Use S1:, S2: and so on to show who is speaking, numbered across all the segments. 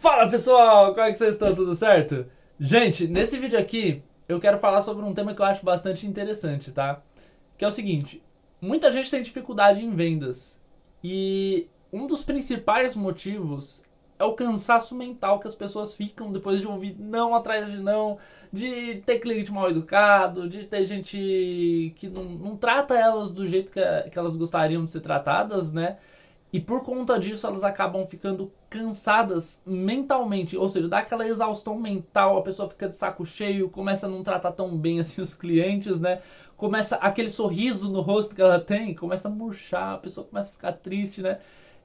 S1: Fala pessoal, como é que vocês estão? Tudo certo? Gente, nesse vídeo aqui eu quero falar sobre um tema que eu acho bastante interessante, tá? Que é o seguinte: muita gente tem dificuldade em vendas e um dos principais motivos é o cansaço mental que as pessoas ficam depois de ouvir não atrás de não, de ter cliente mal educado, de ter gente que não trata elas do jeito que elas gostariam de ser tratadas, né? E por conta disso elas acabam ficando cansadas mentalmente, ou seja, dá aquela exaustão mental, a pessoa fica de saco cheio, começa a não tratar tão bem assim os clientes, né? Começa aquele sorriso no rosto que ela tem, começa a murchar, a pessoa começa a ficar triste, né?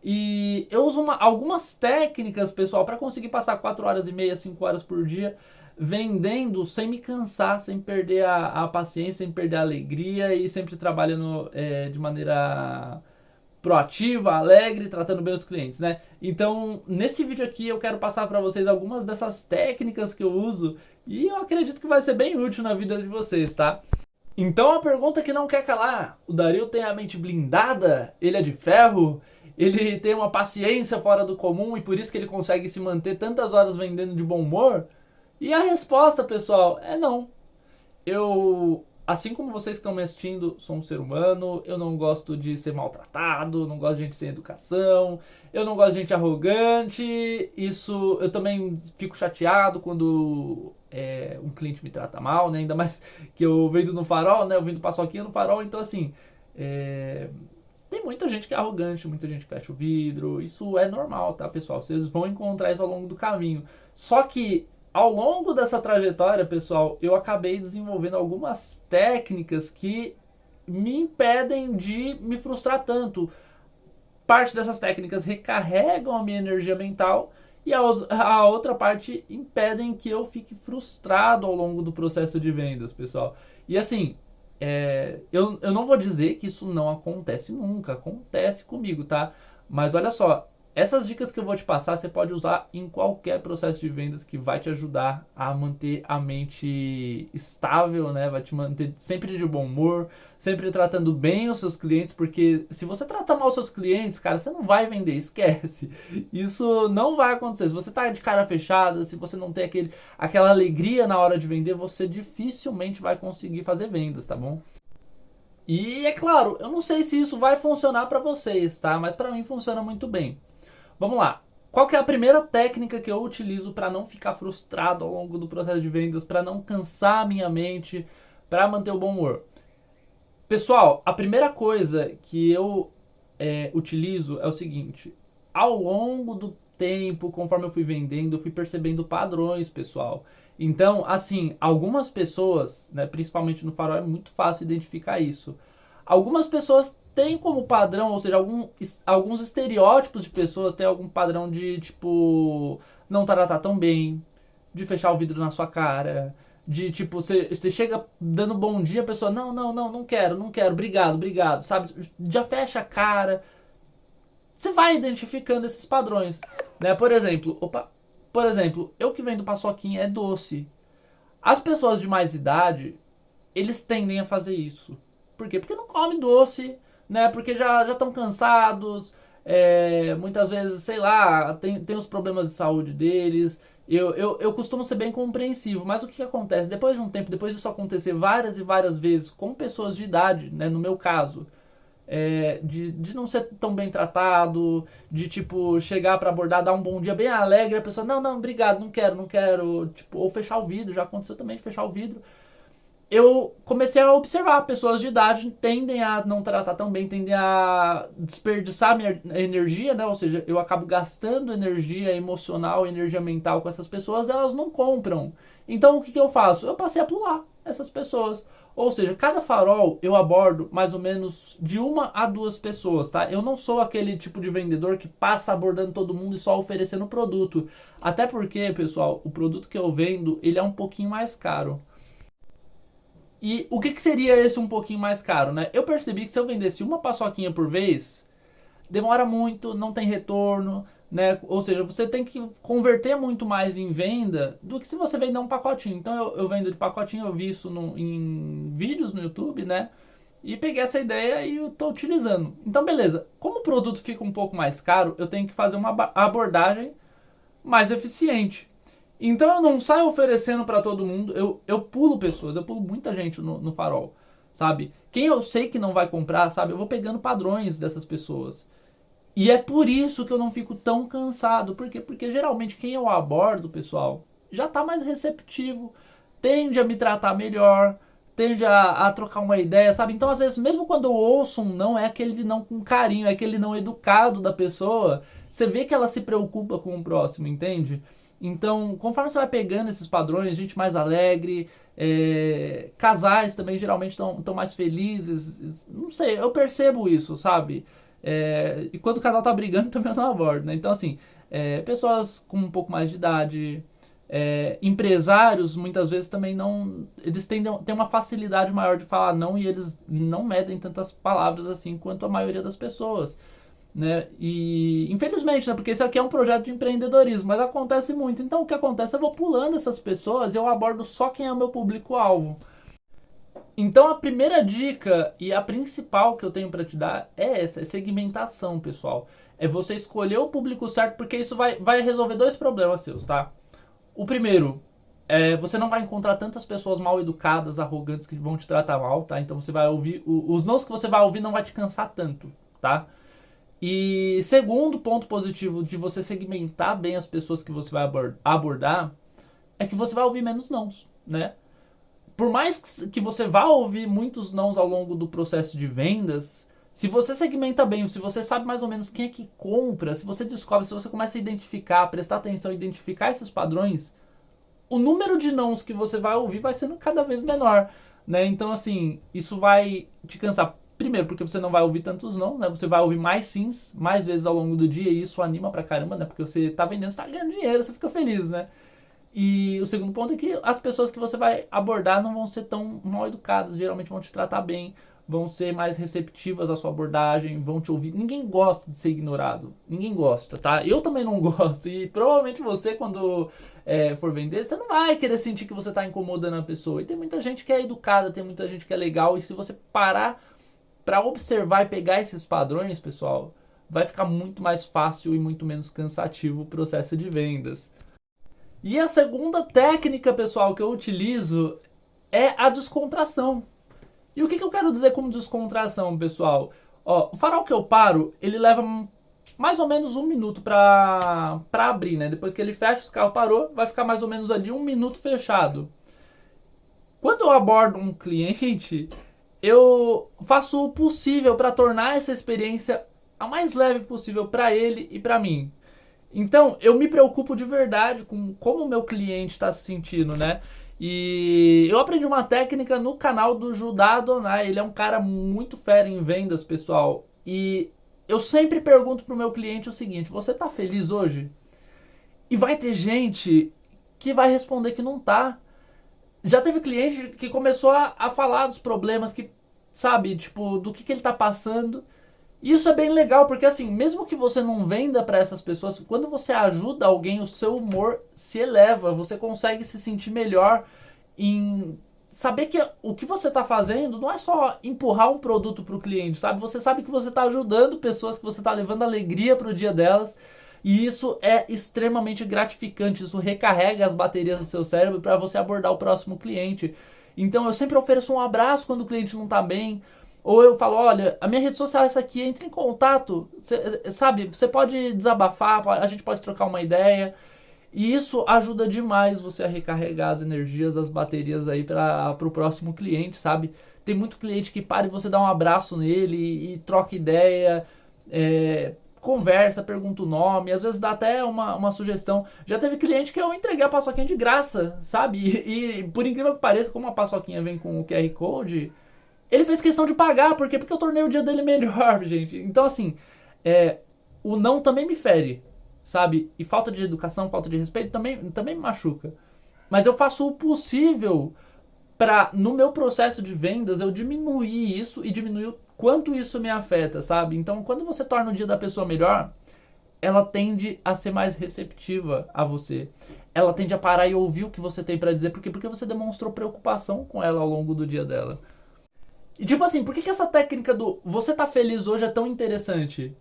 S1: E eu uso algumas técnicas, pessoal, para conseguir passar 4 horas e meia, 5 horas por dia vendendo sem me cansar, sem perder a paciência, sem perder a alegria e sempre trabalhando de maneira proativa, alegre, tratando bem os clientes, né? Então, nesse vídeo aqui eu quero passar para vocês algumas dessas técnicas que eu uso e eu acredito que vai ser bem útil na vida de vocês, tá? Então, a pergunta que não quer calar: o Dario tem a mente blindada? Ele é de ferro? Ele tem uma paciência fora do comum e por isso que ele consegue se manter tantas horas vendendo de bom humor? E a resposta, pessoal, é não. Eu, assim como vocês que estão me assistindo, sou um ser humano, eu não gosto de ser maltratado, não gosto de gente sem educação, eu não gosto de gente arrogante, isso eu também fico chateado quando um cliente me trata mal, né? Ainda mais que eu vendo no farol, né? Eu vendo paçoquinha no farol, então assim, é, tem muita gente que é arrogante, muita gente que fecha o vidro. Isso é normal, tá, pessoal? Vocês vão encontrar isso ao longo do caminho. Só que ao longo dessa trajetória, pessoal, eu acabei desenvolvendo algumas técnicas que me impedem de me frustrar tanto. Parte dessas técnicas recarregam a minha energia mental e a outra parte impedem que eu fique frustrado ao longo do processo de vendas, pessoal. E assim, eu não vou dizer que isso não acontece nunca, acontece comigo, tá? Mas olha só, essas dicas que eu vou te passar você pode usar em qualquer processo de vendas que vai te ajudar a manter a mente estável, né? Vai te manter sempre de bom humor, sempre tratando bem os seus clientes, porque se você tratar mal os seus clientes, cara, você não vai vender, esquece. Isso não vai acontecer. Se você tá de cara fechada, se você não tem aquela alegria na hora de vender, você dificilmente vai conseguir fazer vendas, tá bom? E é claro, eu não sei se isso vai funcionar para vocês, tá? Mas para mim funciona muito bem. Vamos lá. Qual que é a primeira técnica que eu utilizo para não ficar frustrado ao longo do processo de vendas, para não cansar a minha mente, para manter o bom humor? Pessoal, a primeira coisa que eu utilizo é o seguinte: ao longo do tempo, conforme eu fui vendendo, eu fui percebendo padrões, pessoal. Então, assim, algumas pessoas, né, principalmente no farol, é muito fácil identificar isso. Algumas pessoas têm como padrão, ou seja, alguns estereótipos de pessoas têm algum padrão de, tipo, não tratar tão bem, de fechar o vidro na sua cara, de tipo, você chega dando bom dia, a pessoa, não quero, não quero, obrigado, obrigado, sabe? Já fecha a cara. Você vai identificando esses padrões, né? Por exemplo, eu que vendo paçoquinha é doce. As pessoas de mais idade, eles tendem a fazer isso. Por quê? Porque não come doce, né? Porque já estão cansados, muitas vezes, sei lá, tem os problemas de saúde deles. Eu costumo ser bem compreensivo, mas o que acontece? Depois de um tempo, depois disso acontecer várias e várias vezes com pessoas de idade, né? No meu caso, de não ser tão bem tratado, de tipo chegar para abordar, dar um bom dia bem alegre, a pessoa, não, obrigado, não quero, não quero, tipo, ou fechar o vidro, já aconteceu também de fechar o vidro. Eu comecei a observar pessoas de idade tendem a não tratar tão bem, tendem a desperdiçar minha energia, né? Ou seja, eu acabo gastando energia emocional, energia mental com essas pessoas, elas não compram. Então o que eu faço? Eu passei a pular essas pessoas. Ou seja, cada farol eu abordo mais ou menos de 1 a 2 pessoas, tá? Eu não sou aquele tipo de vendedor que passa abordando todo mundo e só oferecendo produto. Até porque, pessoal, o produto que eu vendo, ele é um pouquinho mais caro. E o que seria esse um pouquinho mais caro, né? Eu percebi que se eu vendesse uma paçoquinha por vez, demora muito, não tem retorno, né? Ou seja, você tem que converter muito mais em venda do que se você vender um pacotinho. Então eu vendo de pacotinho, eu vi isso em vídeos no YouTube, né? E peguei essa ideia e eu tô utilizando. Então beleza, como o produto fica um pouco mais caro, eu tenho que fazer uma abordagem mais eficiente. Então eu não saio oferecendo para todo mundo, eu pulo pessoas, eu pulo muita gente no farol, sabe? Quem eu sei que não vai comprar, sabe? Eu vou pegando padrões dessas pessoas. E é por isso que eu não fico tão cansado. Por quê? Porque geralmente quem eu abordo, pessoal, já tá mais receptivo, tende a me tratar melhor, tende a trocar uma ideia, sabe? Então, às vezes, mesmo quando eu ouço um não, é aquele não com carinho, é aquele não educado da pessoa, você vê que ela se preocupa com o próximo, entende? Então, conforme você vai pegando esses padrões, gente mais alegre, casais também geralmente estão mais felizes, não sei, eu percebo isso, sabe? E quando o casal tá brigando também eu não abordo, né? Então, assim, pessoas com um pouco mais de idade, empresários muitas vezes também não. Eles têm uma facilidade maior de falar não e eles não medem tantas palavras assim quanto a maioria das pessoas. Né? E infelizmente, né? Porque isso aqui é um projeto de empreendedorismo, mas acontece muito. Então o que acontece? Eu vou pulando essas pessoas e eu abordo só quem é o meu público-alvo. Então a primeira dica e a principal que eu tenho para te dar é essa, é segmentação, pessoal. É você escolher o público certo, porque isso vai resolver dois problemas seus, tá? O primeiro, você não vai encontrar tantas pessoas mal educadas, arrogantes que vão te tratar mal, tá? Então você vai ouvir, os nãos que você vai ouvir não vai te cansar tanto, tá? E segundo ponto positivo de você segmentar bem as pessoas que você vai abordar é que você vai ouvir menos nãos, né? Por mais que você vá ouvir muitos nãos ao longo do processo de vendas, se você segmenta bem, se você sabe mais ou menos quem é que compra, se você descobre, se você começa a identificar, prestar atenção, identificar esses padrões, o número de nãos que você vai ouvir vai sendo cada vez menor, né? Então, assim, isso vai te cansar. Primeiro, porque você não vai ouvir tantos não, né? Você vai ouvir mais sims, mais vezes ao longo do dia, e isso anima pra caramba, né? Porque você tá vendendo, você tá ganhando dinheiro, você fica feliz, né? E o segundo ponto é que as pessoas que você vai abordar não vão ser tão mal educadas, geralmente vão te tratar bem, vão ser mais receptivas à sua abordagem, vão te ouvir. Ninguém gosta de ser ignorado, ninguém gosta, tá? Eu também não gosto, e provavelmente você, quando for vender, você não vai querer sentir que você está incomodando a pessoa. E tem muita gente que é educada, tem muita gente que é legal, e se você parar para observar e pegar esses padrões, pessoal, vai ficar muito mais fácil e muito menos cansativo o processo de vendas. E a segunda técnica, pessoal, que eu utilizo é a descontração. E o que eu quero dizer com descontração, pessoal? Ó, o farol que eu paro, ele leva mais ou menos 1 minuto para abrir, né? Depois que ele fecha, o carro parou, vai ficar mais ou menos ali 1 minuto fechado. Quando eu abordo um cliente, eu faço o possível para tornar essa experiência a mais leve possível para ele e para mim. Então, eu me preocupo de verdade com como o meu cliente está se sentindo, né? E eu aprendi uma técnica no canal do Judá Adonai. Ele é um cara muito fera em vendas, pessoal. E eu sempre pergunto pro meu cliente o seguinte: você tá feliz hoje? E vai ter gente que vai responder que não tá. Já teve cliente que começou a falar dos problemas que, sabe, tipo, do que ele tá passando. E isso é bem legal, porque assim, mesmo que você não venda para essas pessoas, quando você ajuda alguém, o seu humor se eleva, você consegue se sentir melhor em saber que o que você está fazendo não é só empurrar um produto para o cliente, sabe? Você sabe que você está ajudando pessoas, que você está levando alegria para o dia delas. E isso é extremamente gratificante, isso recarrega as baterias do seu cérebro para você abordar o próximo cliente. Então eu sempre ofereço um abraço quando o cliente não está bem. Ou eu falo, olha, a minha rede social é essa aqui, entre em contato, sabe? Você pode desabafar, a gente pode trocar uma ideia. E isso ajuda demais você a recarregar as energias, as baterias aí para o próximo cliente, sabe? Tem muito cliente que para e você dá um abraço nele e troca ideia, conversa, pergunta o nome, às vezes dá até uma sugestão. Já teve cliente que eu entreguei a paçoquinha de graça, sabe? E por incrível que pareça, como a paçoquinha vem com o QR Code, ele fez questão de pagar, por quê? Porque eu tornei o dia dele melhor, gente. Então, assim, o não também me fere, sabe? E falta de educação, falta de respeito também me machuca. Mas eu faço o possível para, no meu processo de vendas, eu diminuir isso e diminuir o quanto isso me afeta, sabe? Então, quando você torna o dia da pessoa melhor, ela tende a ser mais receptiva a você. Ela tende a parar e ouvir o que você tem para dizer. Por quê? Porque você demonstrou preocupação com ela ao longo do dia dela. E tipo assim, por que essa técnica do você tá feliz hoje é tão interessante?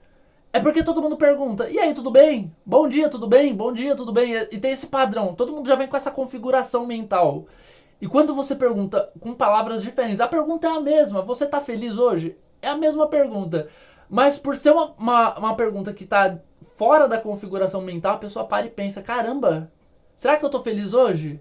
S1: É porque todo mundo pergunta, e aí, tudo bem? Bom dia, tudo bem? Bom dia, tudo bem? E tem esse padrão, todo mundo já vem com essa configuração mental. E quando você pergunta com palavras diferentes, a pergunta é a mesma, você tá feliz hoje? É a mesma pergunta. Mas por ser uma pergunta que tá fora da configuração mental, a pessoa para e pensa, caramba, será que eu tô feliz hoje?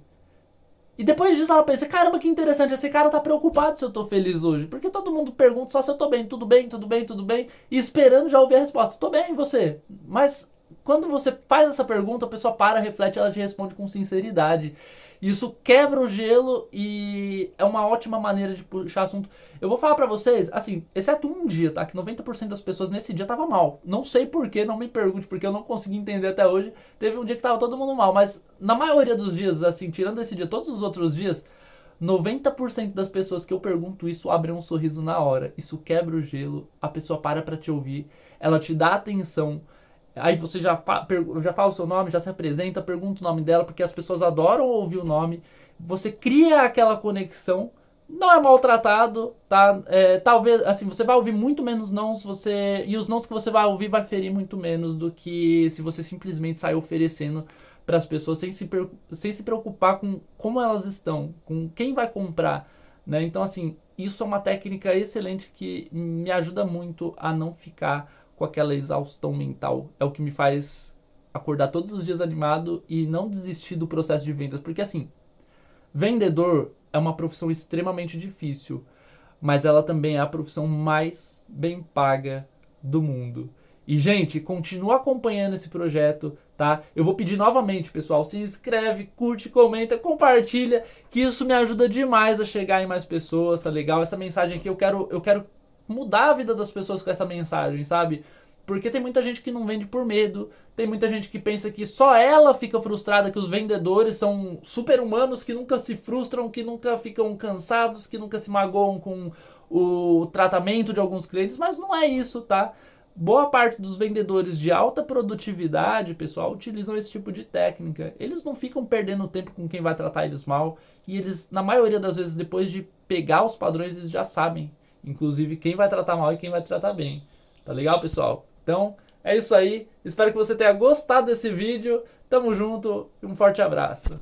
S1: E depois disso ela pensa, caramba, que interessante, esse cara tá preocupado se eu tô feliz hoje. Porque todo mundo pergunta só se eu tô bem, tudo bem, tudo bem, tudo bem, e esperando já ouvir a resposta, tô bem, e você? Mas quando você faz essa pergunta, a pessoa para, reflete, ela te responde com sinceridade. Isso quebra o gelo e é uma ótima maneira de puxar assunto. Eu vou falar pra vocês, assim, exceto um dia, tá? Que 90% das pessoas nesse dia tava mal. Não sei porquê, não me pergunte, porque eu não consegui entender até hoje. Teve um dia que tava todo mundo mal, mas na maioria dos dias, assim, tirando esse dia, todos os outros dias, 90% das pessoas que eu pergunto isso abrem um sorriso na hora. Isso quebra o gelo, a pessoa para pra te ouvir, ela te dá atenção. Aí você já fala o seu nome, já se apresenta, pergunta o nome dela, porque as pessoas adoram ouvir o nome. Você cria aquela conexão, não é maltratado, tá? Talvez, assim, você vai ouvir muito menos nãos, e os nãos que você vai ouvir vai ferir muito menos do que se você simplesmente sair oferecendo para as pessoas sem se preocupar com como elas estão, com quem vai comprar, né? Então, assim, isso é uma técnica excelente que me ajuda muito a não ficar com aquela exaustão mental. É o que me faz acordar todos os dias animado e não desistir do processo de vendas. Porque assim, vendedor é uma profissão extremamente difícil, mas ela também é a profissão mais bem paga do mundo. E, gente, continua acompanhando esse projeto, tá? Eu vou pedir novamente, pessoal, se inscreve, curte, comenta, compartilha, que isso me ajuda demais a chegar em mais pessoas, tá legal? Essa mensagem aqui eu quero mudar a vida das pessoas com essa mensagem, sabe? Porque tem muita gente que não vende por medo, tem muita gente que pensa que só ela fica frustrada, que os vendedores são super-humanos que nunca se frustram, que nunca ficam cansados, que nunca se magoam com o tratamento de alguns clientes, mas não é isso, tá? Boa parte dos vendedores de alta produtividade, pessoal, utilizam esse tipo de técnica. Eles não ficam perdendo tempo com quem vai tratar eles mal, e eles, na maioria das vezes, depois de pegar os padrões, eles já sabem, inclusive, quem vai tratar mal e quem vai tratar bem. Tá legal, pessoal? Então, é isso aí. Espero que você tenha gostado desse vídeo. Tamo junto e um forte abraço.